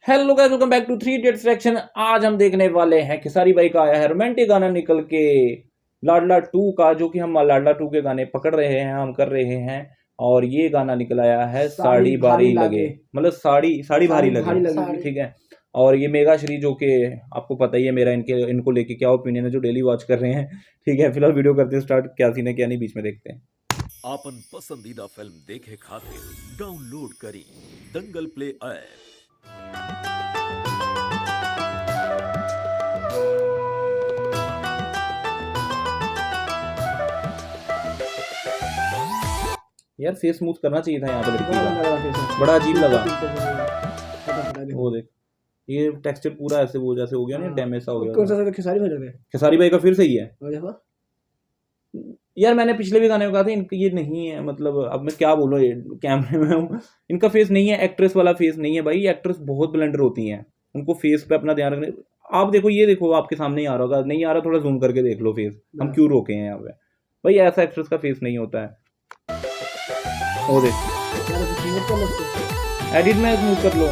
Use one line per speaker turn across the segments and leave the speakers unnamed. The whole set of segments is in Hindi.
Hello guys, welcome back to 3 idiots reaction. आज हम देखने वाले हैं खेसारी भाई का आया है रोमांटिक गाना निकल के लाडला 2 का, जो कि हम लाडला 2 के गाने पकड़ रहे हैं, हम कर रहे हैं। और ये गाना निकल आया है साड़ी भारी लगे, मतलब साड़ी भारी लगे, ठीक है। और ये मेगा श्री, जो कि आपको पता ही है मेरा इनको लेके क्या ओपिनियन है, जो डेली वॉच कर रहे हैं, ठीक है। फिलहाल वीडियो करते हैं स्टार्ट, क्या सीन है क्या नहीं बीच में देखते हैं।
आपन पसंदीदा फिल्म देखे खातिर डाउनलोड करी दंगल प्ले ऐप।
यार फेस स्मूथ करना चाहिए था यहाँ पे लड़की का, बड़ा अजीब लगा। वो देख, ये टेक्सचर पूरा ऐसे वो जैसे हो गया ना, डैमेज सा हो गया।
कौन सा खेसारी भाई लगे?
खेसारी भाई का फिर सही है यार। मैंने पिछले भी गाने में कहा था इनका ये नहीं है, मतलब अब मैं क्या बोलूं, ये कैमरे में हूँ, इनका फेस नहीं है, एक्ट्रेस वाला फेस नहीं है भाई। एक्ट्रेस बहुत ब्लेंडर होती हैं, उनको फेस पे अपना ध्यान रखने। आप देखो, ये देखो, आपके सामने ही आ रहा होगा, नहीं आ रहा थोड़ा जूम करके देख लो फेस, हम क्यों रोके हैं यहाँ पे भाई। ऐसा एक्ट्रेस का फेस नहीं होता है। वो देख, एडिट में स्मूथ कर लो।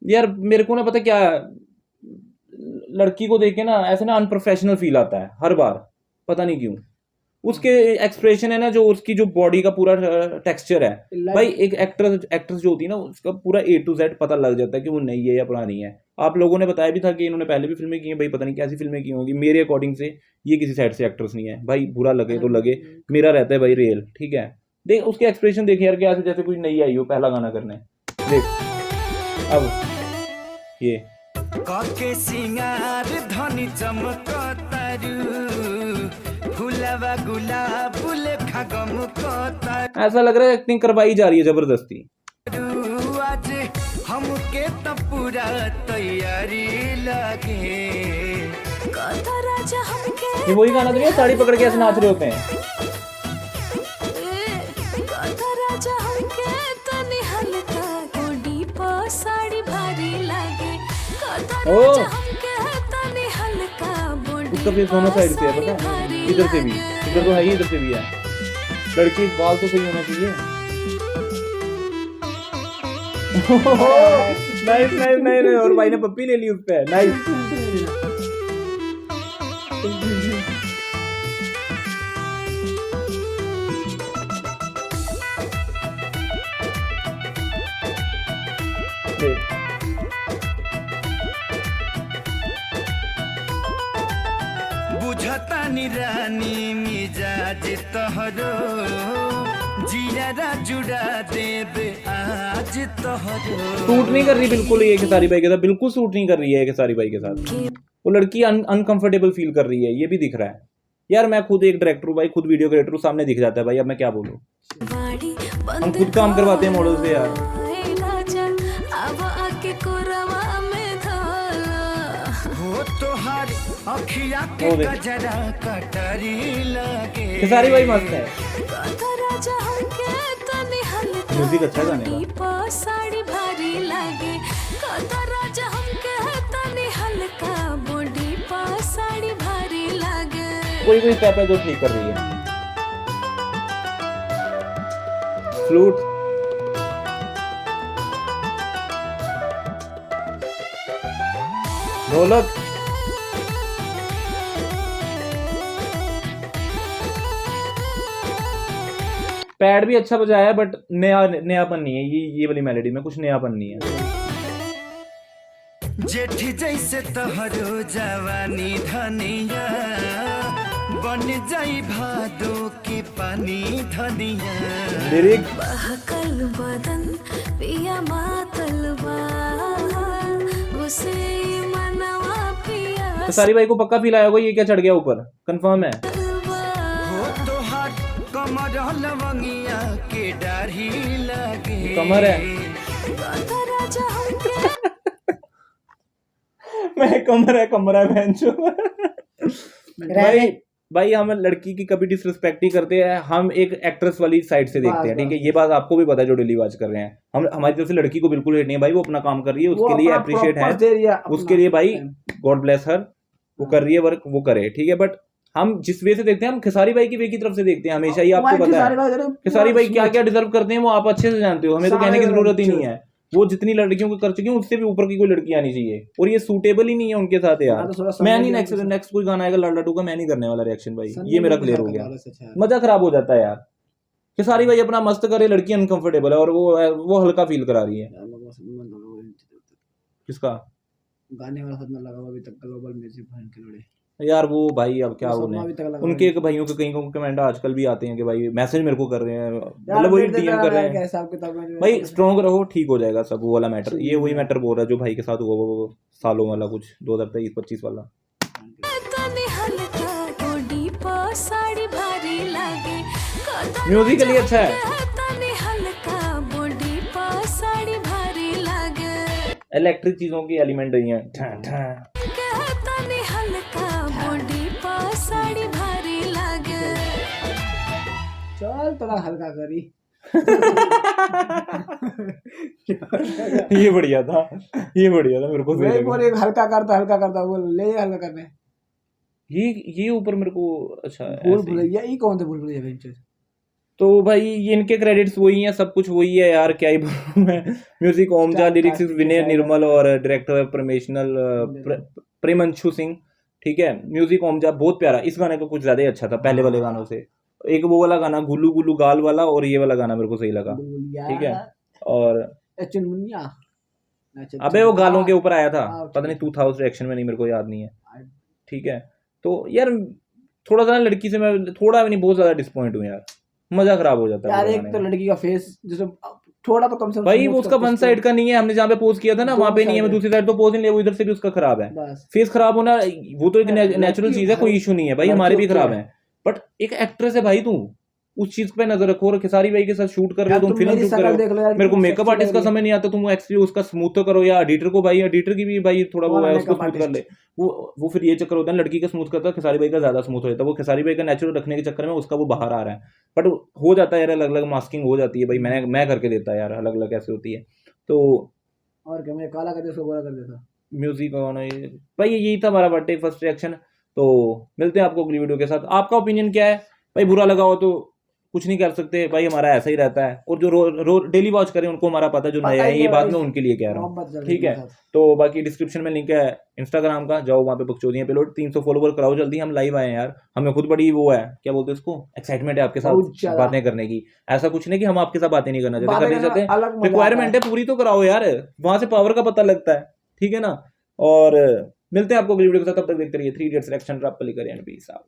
यार मेरे को ना पता क्या, लड़की को देख के ना ऐसे ना अनप्रोफेशनल फील आता है हर बार, पता नहीं क्यों। उसके एक्सप्रेशन है ना, जो उसकी जो बॉडी का पूरा टेक्सचर है भाई। एक एक्ट्रेस जो होती है ना, उसका पूरा A to Z पता लग जाता है कि वो नई है या पुरानी है। आप लोगों ने बताया भी था कि इन्होंने पहले भी फिल्में की हैं भाई, पता नहीं कैसी फिल्में की होंगी। मेरे अकॉर्डिंग से ये किसी साइड से एक्ट्रेस नहीं है भाई, बुरा लगे तो लगे, मेरा रहता है भाई रियल, ठीक है। देख उसके एक्सप्रेशन देखे यार, क्या जैसे कोई नई आई हो पहला गाना करने। देख अब ये
धनी
ऐसा लग रहा है एक्टिंग करवाई जा रही है जबरदस्ती।
हमके तो पूरा तैयारी लगे।
ये वही गाना तो नहीं है, साड़ी पकड़ के ऐसे नाच रहे होते हैं। ओ उसका फेस दोनों साइड से है, पता है, इधर से भी, इधर तो है ही, इधर से भी है। लड़की बाल तो सही होना चाहिए। नाइस नाइस नाइस, और भाई ने पप्पी ले ली उस पे, नाइस।
बुझतानी रानी मिजाज तोहरो, जियारा जुड़ा देब आज तोहरो।
सूट नहीं कर रही बिल्कुल ये खेसारी भाई के साथ, बिल्कुल सूट नहीं कर रही है खेसारी भाई के साथ। वो लड़की अनकंफर्टेबल फील कर रही है, ये भी दिख रहा है यार। मैं खुद एक डायरेक्टर हूँ भाई, खुद वीडियो क्रिएटर हूँ, सामने दिख जाता है भाई। अब मैं क्या बोलूँ, हम खुद काम करवाते हैं मॉडल से यार। खेसारी भाई मस्त है, म्यूजिक अच्छा है गाने का। कोई कोई स्टेप है जो ठीक कर रही है। फ्लूट, ढोलक, पैड भी अच्छा बजाया है, बट नयापन नहीं है। ये वाली मेलोडी में कुछ नयापन नहीं है।
जेठी जैसे तोहरो जवानी धनिया, बन जाई भादो के पानी धनिया।
लिरिक
बहकल बदन पिया मातलबा, उसे मनवा पिया।
तो सारी भाई को पक्का फील आया होगा ये क्या चढ़ गया ऊपर, कंफर्म है।
कमर लवंगिया के डाढ़ी लगे,
कमर है मैं कमर है बेंचो। भाई हम लड़की की कभी डिसरिस्पेक्ट नहीं करते हैं, हम एक एक्ट्रेस वाली साइड से देखते हैं, ठीक है। ये बात आपको भी पता है जो डेली वॉच कर रहे हैं। हम हमारी तरफ से लड़की को बिल्कुल हेट नहीं है भाई, वो अपना काम कर रही है, उसके लिए अप्रिशिएट है, उसके लिए भाई गॉड ब्लेस हर, वो कर रही है वर्क, वो करे, ठीक है। बट हम जिस वे से देखते हैं हम खेसारी भाई की वे की तरफ से देखते हैं हमेशा, ये आपको
भाई
पता
खेसारी
है।
भाई जरा
खेसारी भाई क्या
पूरा
क्या डिजर्व करते हैं वो आप अच्छे से जानते हो, हमें तो कहने की जरूरत ही नहीं है। वो जितनी लड़कियों को कर चुकी हैं उससे भी ऊपर की कोई लड़की आनी चाहिए, और ये सूटेबल ही नहीं है उनके साथ यार।
मैं तो थोड़ा
मैं
समझ
नहीं
गया
नेक्स्ट कोई गाना आएगा लाडला 2 का मैं नहीं करने वाला रिएक्शन भाई,
संजय
ये मेरा
लीला
क्लियर हो
का
गया।
गाना सच है।
मजा खराब हो जाता है यार। खेसारी भाई अपना मस्त करे, लड़की अनकंफर्टेबल है और वो हल्का फील करा रही है।
यार लोगों से मन लगा हुआ है।
किसका
गाने वाला साथ में लगा हुआ अभी तक ग्लोबल म्यूजिक बहन के लोड़े
यार? वो भाई अब क्या
वो
बोले,
सपना अभी तक लगा
उनके
हुआ
एक भाइयों के कहीं कमेंट आजकल भी आते हैं कि भाई मैसेज मेरे को कर रहे हैं,
यार
मतलब वही
अपडेट देता
डीएम कर
रहा
रहे
है क्या
हैं।
हिसाब किताब में जो है
भाई
तो
स्ट्रॉन्ग रहो, ठीक हो जाएगा सब। वो वाला मैटर,
ठीक
ये वही
है।
मैटर बोल रहा है जो भाई के साथ हुआ वो सालों वाला, कुछ 2023-25 वाला।
तने हल्का बॉडी पर साड़ी भारी लागे,
म्यूजिकली अच्छा है,
तने हल्का बॉडी पर साड़ी भारी लागे,
इलेक्ट्रिक चीजों की एलिमेंट रही हैं।
तने हल्का बॉडी पर साड़ी भारी लागे।
चल थोड़ा हल्का करी
ये बढ़िया था, ये बढ़िया था, मेरे को सही
वही
लगा।
बोले हल्का करता बोल ले हल्का करने
ये ऊपर मेरे को अच्छा है
भूल
ऐसे ही।
भुलैया ये कौन थे भूल भुलैया वेंचर्स
तो भाई ये इनके क्रेडिट्स वही हैं, सब कुछ वही है यार, क्या ही बोलूं मैं। म्यूजिक ओमजा, लिरिक्स विनय निर्मल और डायरेक्टर प्रेमंशु सिंह। ठीक है, म्यूजिक ओमजा बहुत प्यारा, इस गाने का कुछ ज्यादा ही अच्छा था पहले वाले गानों से। एक वो वाला गाना गुल्लू गुल्लू गाल वाला, और ये वाला गाना मेरे को सही लगा।
बुलबुलिया
ठीक है, और
चुनमुनिया
अबे वो गालों के ऊपर आया था,
हाँ,
पता नहीं 2000 रिएक्शन में, नहीं मेरे को याद नहीं है। ठीक है, तो यार थोड़ा सा ना लड़की से मैं थोड़ा भी नहीं बहुत ज्यादा डिसपॉइंट हूँ यार, मजा खराब हो जाता है
यार
पूरे
एक
गाने
तो
में।
लड़की का फेस जैसे थोड़ा तो कम से कम
भाई
smooth
वो उसका
कर
वन
उसको-
साइड का नहीं है, हमने जहाँ पे पोज किया था ना
दो
वहाँ पे नहीं है,
side
मैं
है।
दूसरी साइड तो पोज नहीं लिया, वो इधर से भी उसका खराब है।
बस
फेस खराब होना वो तो एक
लड़की
नेचुरल चीज है, कोई
भाई-
इशू नहीं है भाई,
लड़की
हमारे भी
होती
खराब
है।
है। बट एक एक्ट्रेस है भाई, तू उस चीज पे नजर रखो, और खेसारी भाई के साथ शूट कर रहे
यार
हो, तुम
तुम
फिल्म
मेरी
शूट कर
शक्ल
रहे
देख
हो।
लो यार
मेरे को
कितनी
मेकअप
sexy
आर्टिस्ट का
लग रही
समझ नहीं आता, तुम एक्चुअली उसका स्मूथ तो करो, या एडिटर को भाई, एडिटर की भी भाई थोड़ा वो
कौन
है,
है
उसको
makeup
स्मूथ कर ले।
artist?
वो फिर ये चक्कर होता है, लड़की का स्मूथ करता है, खेसारी भाई का ज्यादा स्मूथ हो जाता है। वो खेसारी भाई का नेचुरल रखने के चक्कर में उसका वो बाहर आ रहा है, बट हो जाता है यार, अलग अलग मास्किंग हो जाती है भाई, मैं करके देता है यार, अलग अलग ऐसे होती है। तो
और क्या मुझे काला कर दे उसको गोरा कर देता
म्यूजिक भाई यही था हमारा बर्थडे फर्स्ट रिएक्शन। तो मिलते हैं आपको अगली वीडियो के साथ। आपका ओपिनियन क्या है भाई? बुरा लगा हो तो कुछ नहीं कर सकते भाई, हमारा ऐसा ही रहता है। और जो रोज डेली वॉच करें उनको हमारा पता है, जो
पता
नए
ही
हैं
है
ये बात
भाई।
मैं उनके लिए कह रहा हूँ।
मोहब्बत जल्दी
ठीक है,
के साथ।
तो बाकी डिस्क्रिप्शन में लिंक है इंस्टाग्राम का, जाओ वहाँ पे बकचोदियां पे लोड 300 फॉलोवर कराओ जल्दी, हम लाइव आए हैं यार। हमें खुद बड़ी वो है, क्या बोलते हैं उसको, एक्साइटमेंट है आपके
बहुत
साथ
ज्यादा।
बातें करने की। ऐसा कुछ नहीं कि हम आपके साथ बातें नहीं करना चाहते,
बातें
कर नहीं
करना
चाहते,
अलग मजा
रिक्वायरमेंट
आता
है पूरी तो कराओ यार, वहां से पावर का पता लगता है। ठीक है ना, और मिलते हैं आपको अगली वीडियो के साथ, तब तक देखते रहिए 3 इडियट्स रिएक्शन, रैप पली करें एंड पीस आउट।